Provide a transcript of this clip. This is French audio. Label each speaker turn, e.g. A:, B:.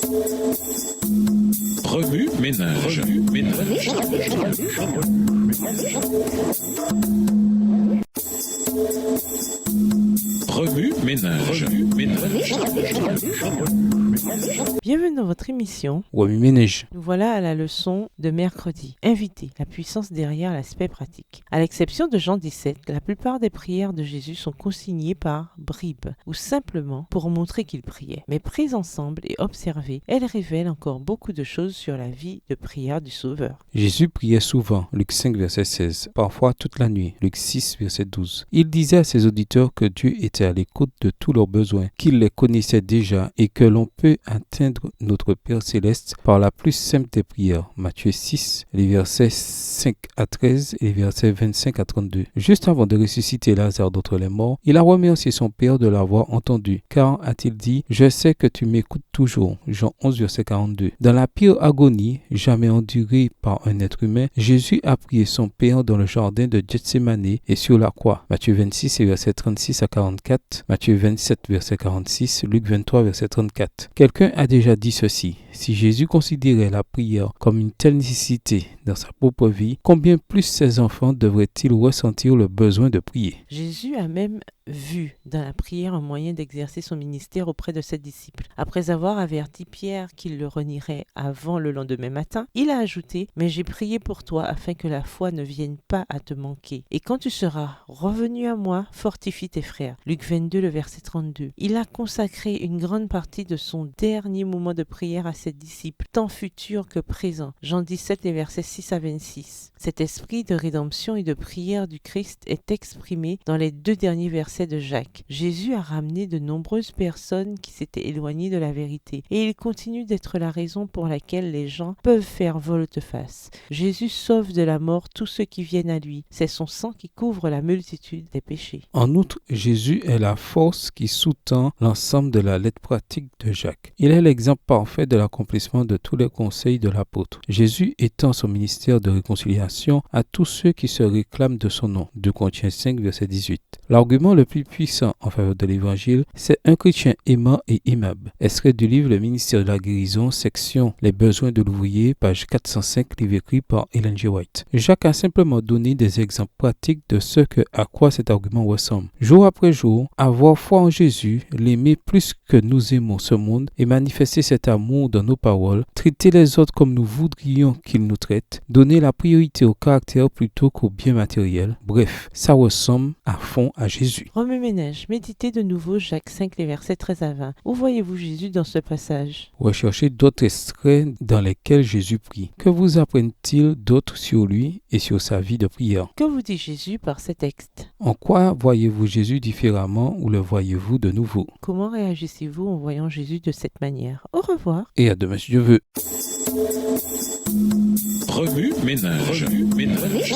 A: Remue ménage. Remue ménage.
B: Bienvenue dans votre émission.
C: Remue ménage.
B: Nous voilà à la leçon de mercredi. Invité, la puissance derrière l'aspect pratique. À l'exception de Jean 17, la plupart des prières de Jésus sont consignées par bribes ou simplement pour montrer qu'il priait. Mais prises ensemble et observées, elles révèlent encore beaucoup de choses sur la vie de prière du Sauveur.
C: Jésus priait souvent, Luc 5, verset 16, parfois toute la nuit, Luc 6, verset 12. Il disait à ses auditeurs que Dieu était à l'écoute de tous leurs besoins, qu'il les connaissait déjà et que l'on peut atteindre notre Père Céleste par la plus simple des prières. Matthieu 6, les versets 5 à 13 et les versets 25 à 32. Juste avant de ressusciter Lazare d'entre les morts, il a remercié son Père de l'avoir entendu, car, a-t-il dit, « Je sais que tu m'écoutes toujours » Jean 11, verset 42. Dans la pire agonie jamais endurée par un être humain, Jésus a prié son Père dans le jardin de Gethsémane et sur la croix. Matthieu 26, versets 36 à 44, Matthieu 27, verset 46, Luc 23, verset 34. Quelqu'un a déjà dit ceci: si Jésus considérait la prière comme une telle nécessité dans sa propre vie, combien plus ses enfants devraient-ils ressentir le besoin de prier?
B: Jésus a même vu dans la prière un moyen d'exercer son ministère auprès de ses disciples. Après avoir averti Pierre qu'il le renierait avant le lendemain matin, il a ajouté: « Mais j'ai prié pour toi afin que la foi ne vienne pas à te manquer. Et quand tu seras revenu à moi, fortifie tes frères. » Luc 22, le verset 32. Il a consacré une grande partie de son dernier moment de prière à ses disciples, tant futurs que présents. Jean 17, les versets 6 à 26. Cet esprit de rédemption et de prière du Christ est exprimé dans les deux derniers versets de Jacques. Jésus a ramené de nombreuses personnes qui s'étaient éloignées de la vérité et il continue d'être la raison pour laquelle les gens peuvent faire volte-face. Jésus sauve de la mort tous ceux qui viennent à lui. C'est son sang qui couvre la multitude des péchés.
C: En outre, Jésus est la force qui sous-tend l'ensemble de la lettre pratique de Jacques. Il est l'exemple parfait de l'accomplissement de tous les conseils de l'apôtre. Jésus étend son ministère de réconciliation à tous ceux qui se réclament de son nom. 2 Corinthiens 5, verset 18. L'argument le plus puissant en faveur de l'évangile, c'est un chrétien aimant et aimable. Extrait du livre Le ministère de la guérison, section Les besoins de l'ouvrier, page 405, livre écrit par Ellen G. White. Jacques a simplement donné des exemples pratiques de ce à quoi cet argument ressemble. Jour après jour, avoir foi en Jésus, l'aimer plus que nous aimons ce monde et manifester cet amour dans nos paroles, traiter les autres comme nous voudrions qu'ils nous traitent, donner la priorité au caractère plutôt qu'au bien matériel. Bref, ça ressemble à fond à Jésus.
B: Remue ménage, méditez de nouveau Jacques 5, les versets 13 à 20. Où voyez-vous Jésus dans ce passage?
C: Recherchez d'autres extraits dans lesquels Jésus prie. Que vous apprennent-ils d'autres sur lui et sur sa vie de prière?
B: Que vous dit Jésus par ces textes?
C: En quoi voyez-vous Jésus différemment ou le voyez-vous de nouveau?
B: Comment réagissez-vous en voyant Jésus de cette manière? Au revoir.
C: Et à demain si Dieu veut.
A: Remue ménage. Remue ménage.